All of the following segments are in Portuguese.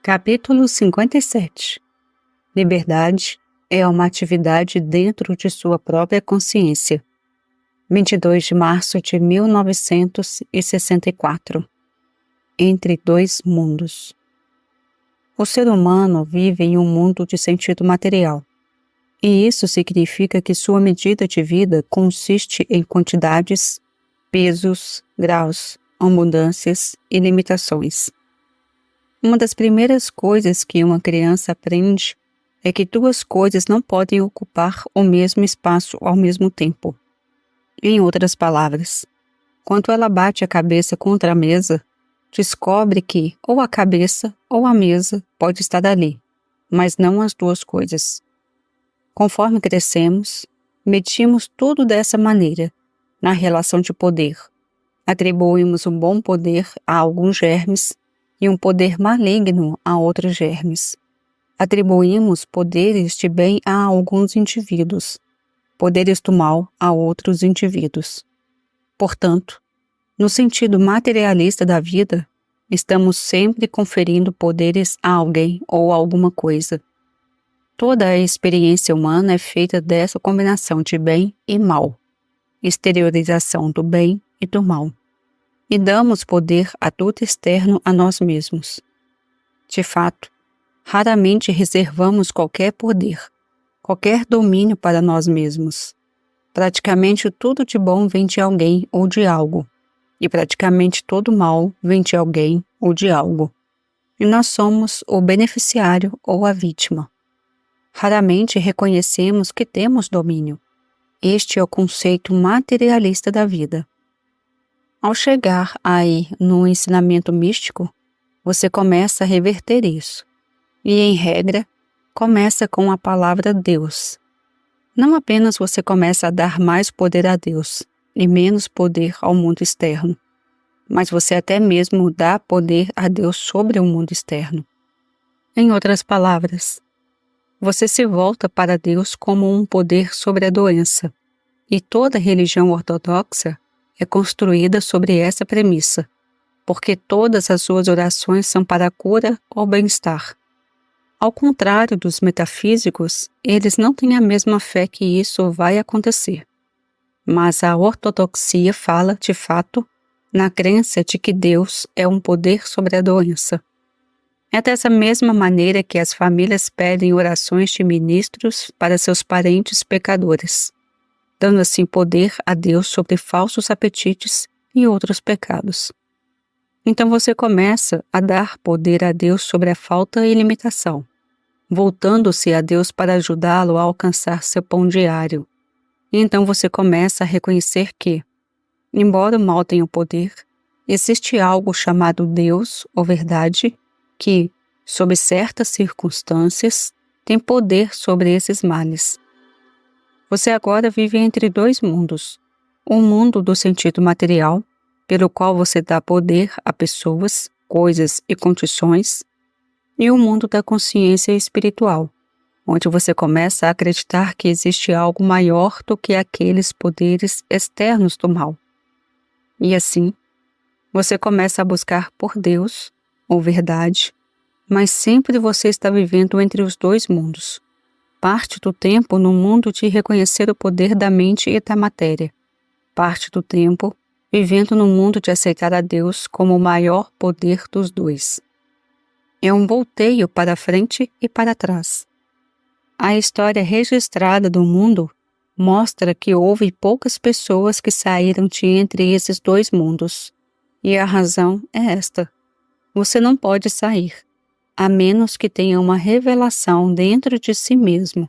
Capítulo 57. Liberdade é uma atividade dentro de sua própria consciência. 22 de março de 1964. Entre dois mundos. O ser humano vive em um mundo de sentido material, e isso significa que sua medida de vida consiste em quantidades, pesos, graus, abundâncias e limitações. Uma das primeiras coisas que uma criança aprende é que duas coisas não podem ocupar o mesmo espaço ao mesmo tempo. Em outras palavras, quando ela bate a cabeça contra a mesa, descobre que ou a cabeça ou a mesa pode estar ali, mas não as duas coisas. Conforme crescemos, medimos tudo dessa maneira, na relação de poder. Atribuímos um bom poder a alguns germes e um poder maligno a outros germes. Atribuímos poderes de bem a alguns indivíduos, poderes do mal a outros indivíduos. Portanto, no sentido materialista da vida, estamos sempre conferindo poderes a alguém ou a alguma coisa. Toda a experiência humana é feita dessa combinação de bem e mal, exteriorização do bem e do mal. E damos poder a tudo externo a nós mesmos. De fato, raramente reservamos qualquer poder, qualquer domínio para nós mesmos. Praticamente tudo de bom vem de alguém ou de algo, e praticamente todo mal vem de alguém ou de algo. E nós somos o beneficiário ou a vítima. Raramente reconhecemos que temos domínio. Este é o conceito materialista da vida. Ao chegar aí no ensinamento místico, você começa a reverter isso. E, em regra, começa com a palavra Deus. Não apenas você começa a dar mais poder a Deus e menos poder ao mundo externo, mas você até mesmo dá poder a Deus sobre o mundo externo. Em outras palavras, você se volta para Deus como um poder sobre a doença, e toda religião ortodoxa é construída sobre essa premissa, porque todas as suas orações são para a cura ou bem-estar. Ao contrário dos metafísicos, eles não têm a mesma fé que isso vai acontecer. Mas a ortodoxia fala, de fato, na crença de que Deus é um poder sobre a doença. É dessa mesma maneira que as famílias pedem orações de ministros para seus parentes pecadores, dando assim poder a Deus sobre falsos apetites e outros pecados. Então você começa a dar poder a Deus sobre a falta e limitação, voltando-se a Deus para ajudá-lo a alcançar seu pão diário. E então você começa a reconhecer que, embora o mal tenha o poder, existe algo chamado Deus ou verdade que, sob certas circunstâncias, tem poder sobre esses males. Você agora vive entre dois mundos. Um mundo do sentido material, pelo qual você dá poder a pessoas, coisas e condições, e o mundo da consciência espiritual, onde você começa a acreditar que existe algo maior do que aqueles poderes externos do mal. E assim, você começa a buscar por Deus, ou verdade, mas sempre você está vivendo entre os dois mundos. Parte do tempo no mundo de reconhecer o poder da mente e da matéria. Parte do tempo vivendo no mundo de aceitar a Deus como o maior poder dos dois. É um volteio para frente e para trás. A história registrada do mundo mostra que houve poucas pessoas que saíram de entre esses dois mundos. E a razão é esta. Você não pode sair, a menos que tenha uma revelação dentro de si mesmo.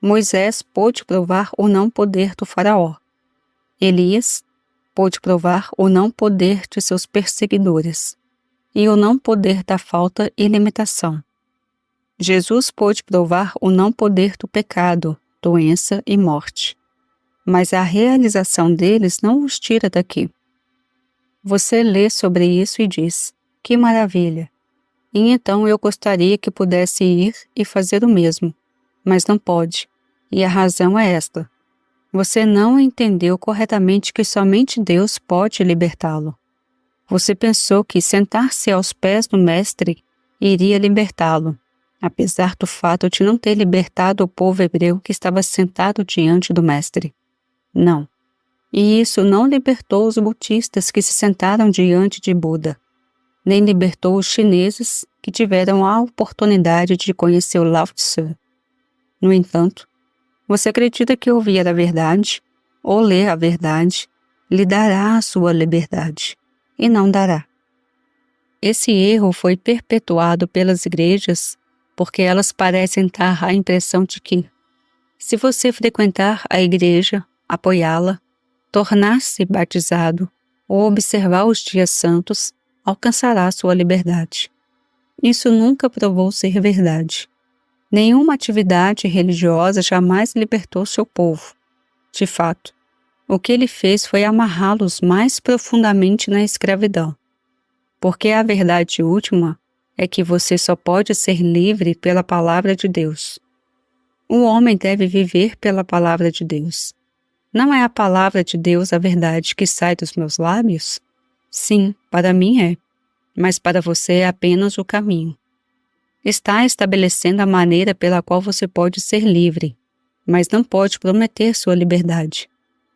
Moisés pôde provar o não poder do faraó. Elias pôde provar o não poder de seus perseguidores e o não poder da falta e limitação. Jesus pôde provar o não poder do pecado, doença e morte. Mas a realização deles não os tira daqui. Você lê sobre isso e diz, que maravilha! E então eu gostaria que pudesse ir e fazer o mesmo, mas não pode, e a razão é esta. Você não entendeu corretamente que somente Deus pode libertá-lo. Você pensou que sentar-se aos pés do Mestre iria libertá-lo, apesar do fato de não ter libertado o povo hebreu que estava sentado diante do Mestre. Não. E isso não libertou os budistas que se sentaram diante de Buda, nem libertou os chineses que tiveram a oportunidade de conhecer o Lao Tzu. No entanto, você acredita que ouvir a verdade, ou ler a verdade, lhe dará a sua liberdade, e não dará. Esse erro foi perpetuado pelas igrejas porque elas parecem dar a impressão de que, se você frequentar a igreja, apoiá-la, tornar-se batizado ou observar os dias santos, alcançará sua liberdade. Isso nunca provou ser verdade. Nenhuma atividade religiosa jamais libertou seu povo. De fato, o que ele fez foi amarrá-los mais profundamente na escravidão. Porque a verdade última é que você só pode ser livre pela palavra de Deus. O homem deve viver pela palavra de Deus. Não é a palavra de Deus a verdade que sai dos meus lábios? Sim, para mim é, mas para você é apenas o caminho. Está estabelecendo a maneira pela qual você pode ser livre, mas não pode prometer sua liberdade.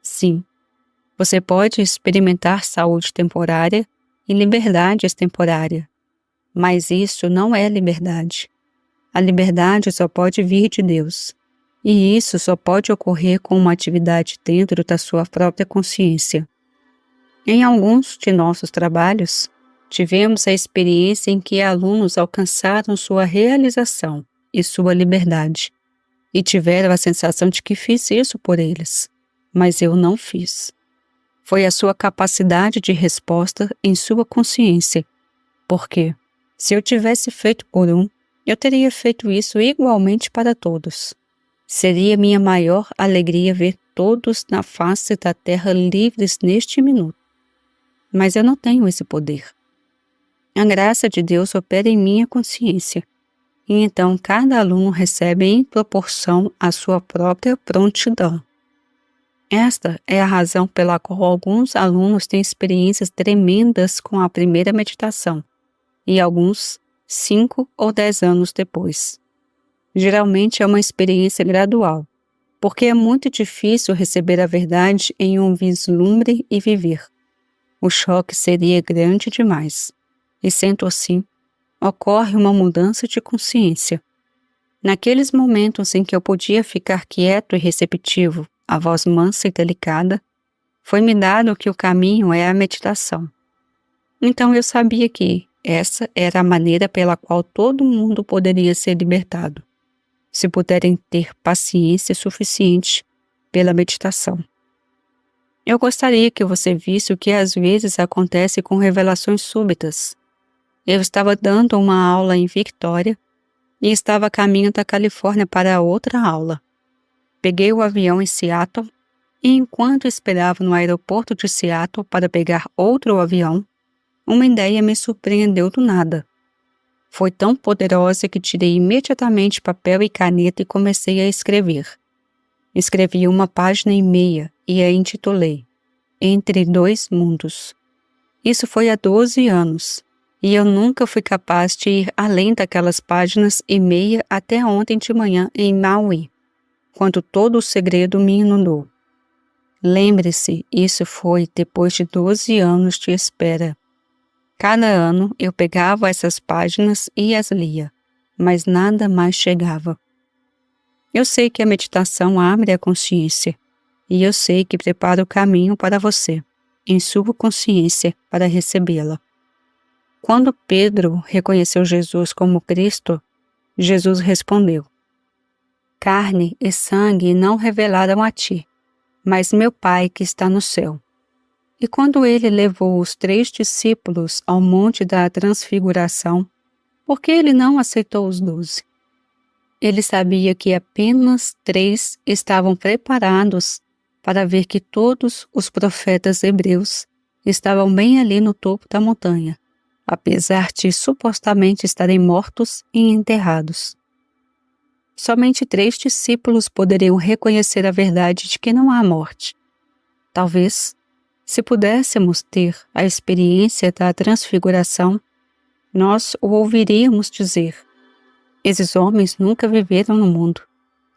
Sim, você pode experimentar saúde temporária e liberdade temporária, mas isso não é liberdade. A liberdade só pode vir de Deus, e isso só pode ocorrer com uma atividade dentro da sua própria consciência. Em alguns de nossos trabalhos, tivemos a experiência em que alunos alcançaram sua realização e sua liberdade, e tiveram a sensação de que fiz isso por eles, mas eu não fiz. Foi a sua capacidade de resposta em sua consciência, porque, se eu tivesse feito por um, eu teria feito isso igualmente para todos. Seria minha maior alegria ver todos na face da terra livres neste minuto. Mas eu não tenho esse poder. A graça de Deus opera em minha consciência, e então cada aluno recebe em proporção à sua própria prontidão. Esta é a razão pela qual alguns alunos têm experiências tremendas com a primeira meditação, e alguns 5 ou 10 anos depois. Geralmente é uma experiência gradual, porque é muito difícil receber a verdade em um vislumbre e viver. O choque seria grande demais, e sendo assim, ocorre uma mudança de consciência. Naqueles momentos em que eu podia ficar quieto e receptivo, a voz mansa e delicada, foi-me dado que o caminho é a meditação. Então eu sabia que essa era a maneira pela qual todo mundo poderia ser libertado, se puderem ter paciência suficiente pela meditação. Eu gostaria que você visse o que às vezes acontece com revelações súbitas. Eu estava dando uma aula em Victoria e estava a caminho da Califórnia para outra aula. Peguei o avião em Seattle e, enquanto esperava no aeroporto de Seattle para pegar outro avião, uma ideia me surpreendeu do nada. Foi tão poderosa que tirei imediatamente papel e caneta e comecei a escrever. Escrevi 1,5 páginas e a intitulei Entre Dois Mundos. Isso foi há 12 anos, e eu nunca fui capaz de ir além daquelas 1,5 páginas até ontem de manhã em Maui, quando todo o segredo me inundou. Lembre-se, isso foi depois de 12 anos de espera. Cada ano eu pegava essas páginas e as lia, mas nada mais chegava. Eu sei que a meditação abre a consciência, e eu sei que prepara o caminho para você, em sua consciência, para recebê-la. Quando Pedro reconheceu Jesus como Cristo, Jesus respondeu: Carne e sangue não revelaram a ti, mas meu Pai que está no céu. E quando ele levou os 3 discípulos ao monte da transfiguração, por que ele não aceitou os 12? Ele sabia que apenas 3 estavam preparados para ver que todos os profetas hebreus estavam bem ali no topo da montanha, apesar de supostamente estarem mortos e enterrados. Somente 3 discípulos poderiam reconhecer a verdade de que não há morte. Talvez, se pudéssemos ter a experiência da transfiguração, nós o ouviríamos dizer: esses homens nunca viveram no mundo.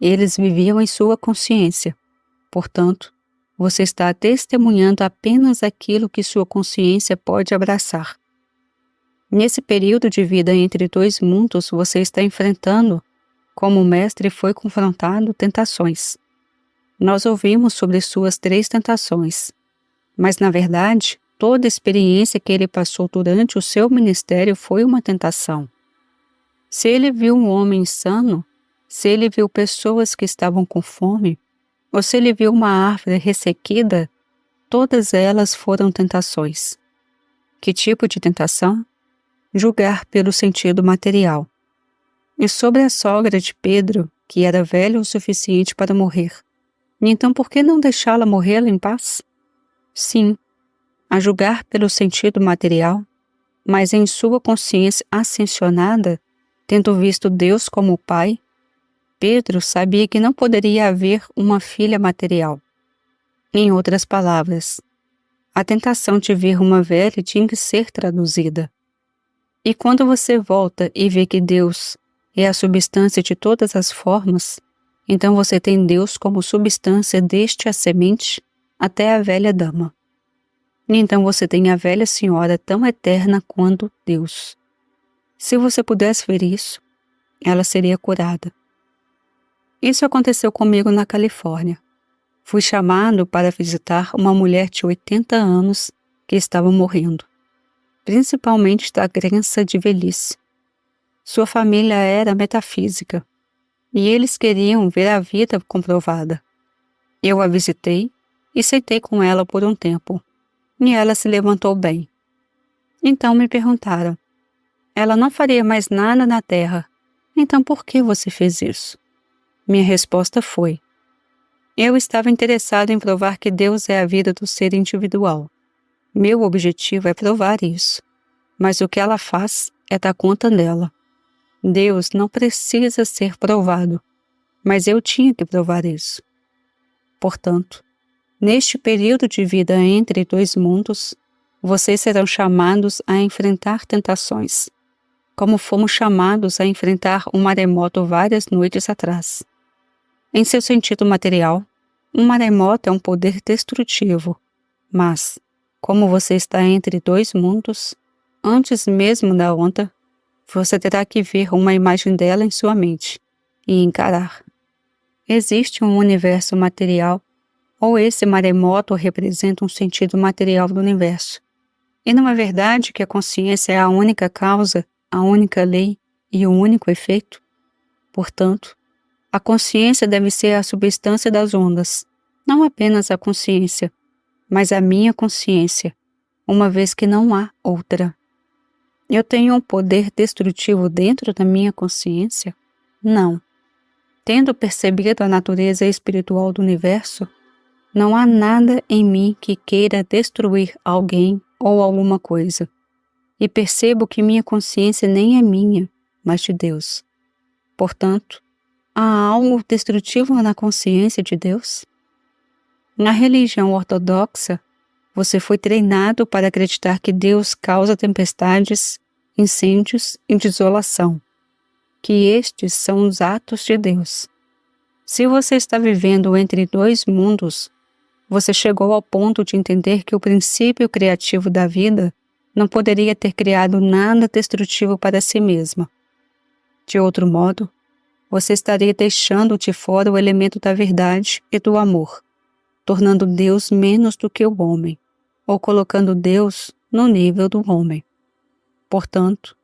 Eles viviam em sua consciência. Portanto, você está testemunhando apenas aquilo que sua consciência pode abraçar. Nesse período de vida entre dois mundos, você está enfrentando, como o mestre foi confrontado, tentações. Nós ouvimos sobre suas 3 tentações, mas na verdade, toda a experiência que ele passou durante o seu ministério foi uma tentação. Se ele viu um homem insano, se ele viu pessoas que estavam com fome, ou se ele viu uma árvore ressequida, todas elas foram tentações. Que tipo de tentação? Julgar pelo sentido material. E sobre a sogra de Pedro, que era velha o suficiente para morrer. Então por que não deixá-la morrer em paz? Sim, a julgar pelo sentido material, mas em sua consciência ascensionada, tendo visto Deus como Pai, Pedro sabia que não poderia haver uma filha material. Em outras palavras, a tentação de ver uma velha tinha que ser traduzida. E quando você volta e vê que Deus é a substância de todas as formas, então você tem Deus como substância desde a semente até a velha dama. E então você tem a velha senhora tão eterna quanto Deus. Se você pudesse ver isso, ela seria curada. Isso aconteceu comigo na Califórnia. Fui chamado para visitar uma mulher de 80 anos que estava morrendo, principalmente da crença de velhice. Sua família era metafísica, e eles queriam ver a vida comprovada. Eu a visitei e sentei com ela por um tempo, e ela se levantou bem. Então me perguntaram: ela não faria mais nada na Terra, então por que você fez isso? Minha resposta foi: eu estava interessado em provar que Deus é a vida do ser individual. Meu objetivo é provar isso, mas o que ela faz é dar conta dela. Deus não precisa ser provado, mas eu tinha que provar isso. Portanto, neste período de vida entre dois mundos, vocês serão chamados a enfrentar tentações, como fomos chamados a enfrentar um maremoto várias noites atrás. Em seu sentido material, um maremoto é um poder destrutivo, mas, como você está entre dois mundos, antes mesmo da onda, você terá que ver uma imagem dela em sua mente e encarar. Existe um universo material, ou esse maremoto representa um sentido material do universo. E não é verdade que a consciência é a única causa, a única lei e o único efeito? Portanto, a consciência deve ser a substância das ondas, não apenas a consciência, mas a minha consciência, uma vez que não há outra. Eu tenho um poder destrutivo dentro da minha consciência? Não. Tendo percebido a natureza espiritual do universo, não há nada em mim que queira destruir alguém ou alguma coisa. E percebo que minha consciência nem é minha, mas de Deus. Portanto, há algo destrutivo na consciência de Deus? Na religião ortodoxa, você foi treinado para acreditar que Deus causa tempestades, incêndios e desolação, que estes são os atos de Deus. Se você está vivendo entre dois mundos, você chegou ao ponto de entender que o princípio criativo da vida não poderia ter criado nada destrutivo para si mesma. De outro modo, você estaria deixando de fora o elemento da verdade e do amor, tornando Deus menos do que o homem, ou colocando Deus no nível do homem. Portanto,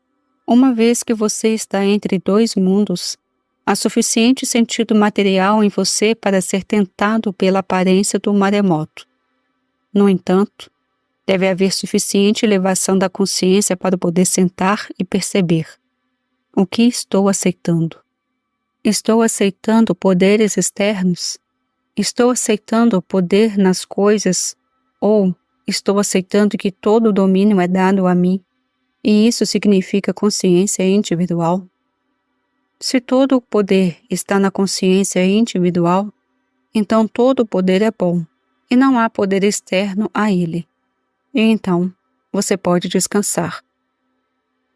uma vez que você está entre dois mundos, há suficiente sentido material em você para ser tentado pela aparência do maremoto. No entanto, deve haver suficiente elevação da consciência para poder sentar e perceber: o que estou aceitando? Estou aceitando poderes externos? Estou aceitando o poder nas coisas? Ou estou aceitando que todo o domínio é dado a mim? E isso significa consciência individual? Se todo o poder está na consciência individual, então todo o poder é bom, e não há poder externo a ele. E então, você pode descansar.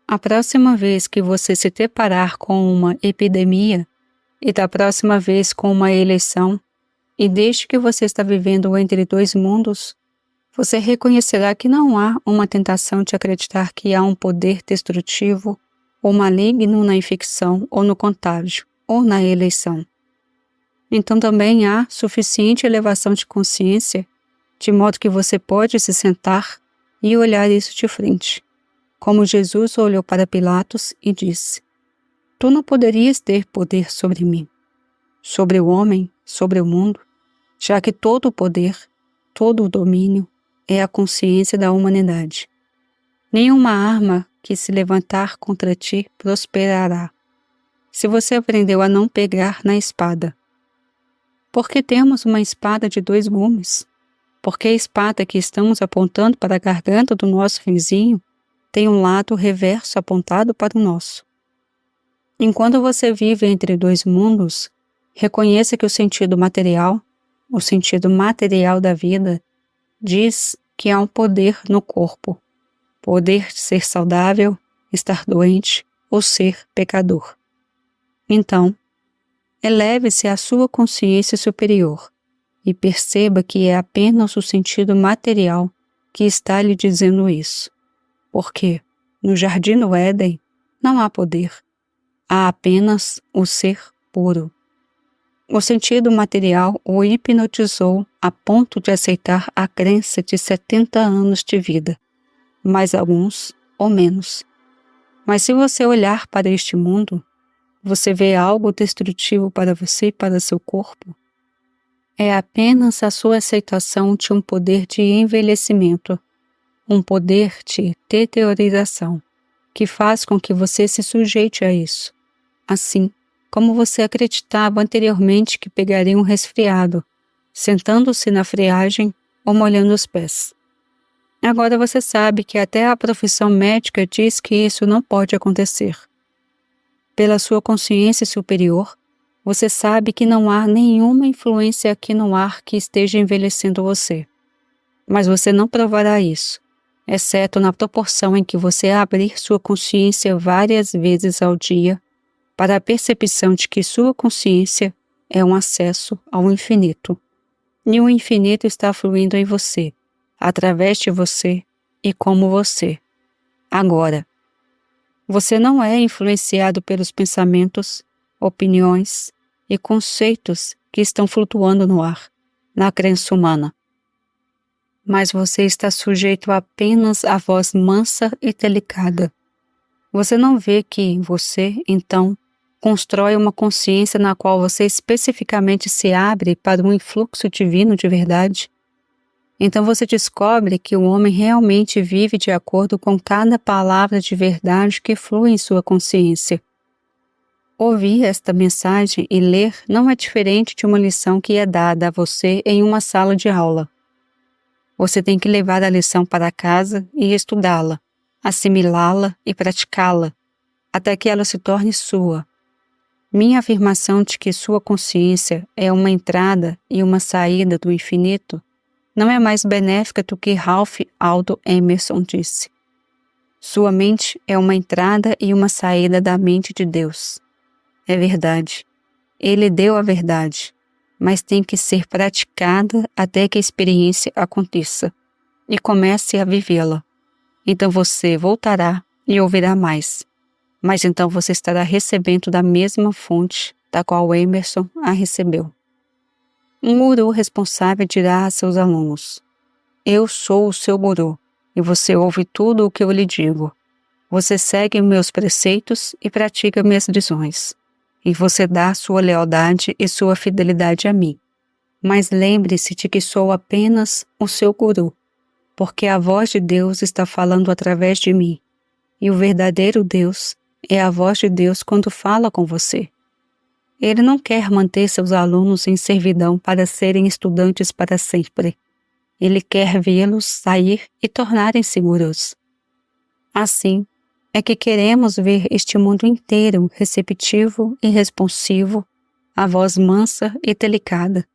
A próxima vez que você se deparar com uma epidemia, e da próxima vez com uma eleição, e desde que você está vivendo entre dois mundos, você reconhecerá que não há uma tentação de acreditar que há um poder destrutivo ou maligno na infecção ou no contágio, ou na eleição. Então também há suficiente elevação de consciência, de modo que você pode se sentar e olhar isso de frente, como Jesus olhou para Pilatos e disse: Tu não poderias ter poder sobre mim, sobre o homem, sobre o mundo, já que todo o poder, todo o domínio é a consciência da humanidade. Nenhuma arma que se levantar contra ti prosperará, se você aprendeu a não pegar na espada. Porque temos uma espada de 2 gumes? Porque a espada que estamos apontando para a garganta do nosso vizinho tem um lado reverso apontado para o nosso. Enquanto você vive entre 2 mundos, reconheça que o sentido material da vida, diz que há um poder no corpo, poder de ser saudável, estar doente ou ser pecador. Então, eleve-se à sua consciência superior e perceba que é apenas o sentido material que está lhe dizendo isso. Porque, no jardim do Éden, não há poder, há apenas o ser puro. O sentido material o hipnotizou a ponto de aceitar a crença de 70 anos de vida, mais alguns ou menos. Mas se você olhar para este mundo, você vê algo destrutivo para você e para seu corpo? É apenas a sua aceitação de um poder de envelhecimento, um poder de deteriorização, que faz com que você se sujeite a isso. Assim, como você acreditava anteriormente que pegaria um resfriado, sentando-se na friagem ou molhando os pés. Agora você sabe que até a profissão médica diz que isso não pode acontecer. Pela sua consciência superior, você sabe que não há nenhuma influência aqui no ar que esteja envelhecendo você. Mas você não provará isso, exceto na proporção em que você abrir sua consciência várias vezes ao dia para a percepção de que sua consciência é um acesso ao infinito. E o infinito está fluindo em você, através de você e como você. Agora, você não é influenciado pelos pensamentos, opiniões e conceitos que estão flutuando no ar, na crença humana. Mas você está sujeito apenas à voz mansa e delicada. Você não vê que você, então, constrói uma consciência na qual você especificamente se abre para um influxo divino de verdade? Então você descobre que o homem realmente vive de acordo com cada palavra de verdade que flui em sua consciência. Ouvir esta mensagem e ler não é diferente de uma lição que é dada a você em uma sala de aula. Você tem que levar a lição para casa e estudá-la, assimilá-la e praticá-la, até que ela se torne sua. Minha afirmação de que sua consciência é uma entrada e uma saída do infinito não é mais benéfica do que Ralph Waldo Emerson disse. Sua mente é uma entrada e uma saída da mente de Deus. É verdade. Ele deu a verdade, mas tem que ser praticada até que a experiência aconteça e comece a vivê-la. Então você voltará e ouvirá mais. Mas então você estará recebendo da mesma fonte da qual Emerson a recebeu. Um guru responsável dirá a seus alunos: Eu sou o seu guru, e você ouve tudo o que eu lhe digo. Você segue meus preceitos e pratica minhas lições. E você dá sua lealdade e sua fidelidade a mim. Mas lembre-se de que sou apenas o seu guru, porque a voz de Deus está falando através de mim. E o verdadeiro Deus é a voz de Deus quando fala com você. Ele não quer manter seus alunos em servidão para serem estudantes para sempre. Ele quer vê-los sair e tornarem-se gurus. Assim, é que queremos ver este mundo inteiro receptivo e responsivo à voz mansa e delicada,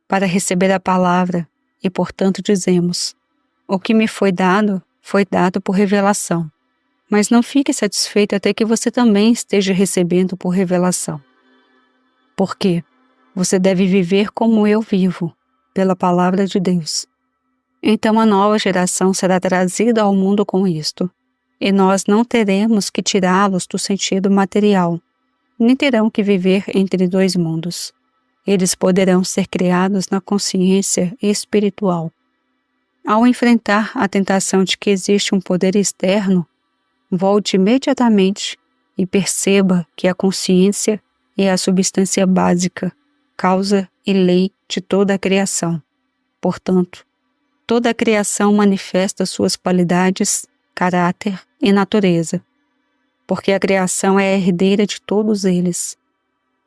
para receber a palavra, e portanto dizemos: o que me foi dado por revelação, Mas não fique satisfeito até que você também esteja recebendo por revelação. Por quê? Você deve viver como eu vivo, pela palavra de Deus. Então a nova geração será trazida ao mundo com isto, e nós não teremos que tirá-los do sentido material, nem terão que viver entre dois mundos. Eles poderão ser criados na consciência espiritual. Ao enfrentar a tentação de que existe um poder externo, volte imediatamente e perceba que a consciência é a substância básica, causa e lei de toda a criação. Portanto, toda a criação manifesta suas qualidades, caráter e natureza, porque a criação é a herdeira de todos eles.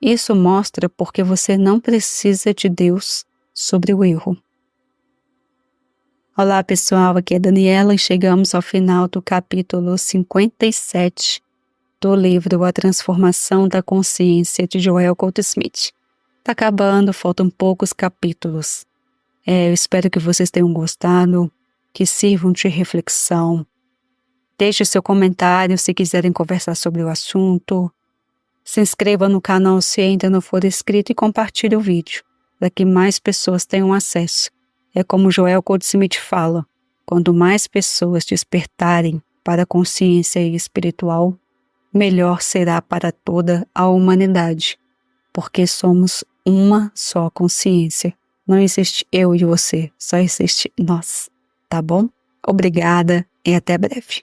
Isso mostra porque você não precisa de Deus sobre o erro. Olá pessoal, aqui é Daniela e chegamos ao final do capítulo 57 do livro A Transformação da Consciência de Joel Goldsmith. Está acabando, faltam poucos capítulos. Eu espero que vocês tenham gostado, que sirvam de reflexão. Deixe seu comentário se quiserem conversar sobre o assunto. Se inscreva no canal se ainda não for inscrito e compartilhe o vídeo, para que mais pessoas tenham acesso. É como Joel Goldsmith fala, quanto mais pessoas despertarem para a consciência espiritual, melhor será para toda a humanidade, porque somos uma só consciência. Não existe eu e você, só existe nós, tá bom? Obrigada e até breve.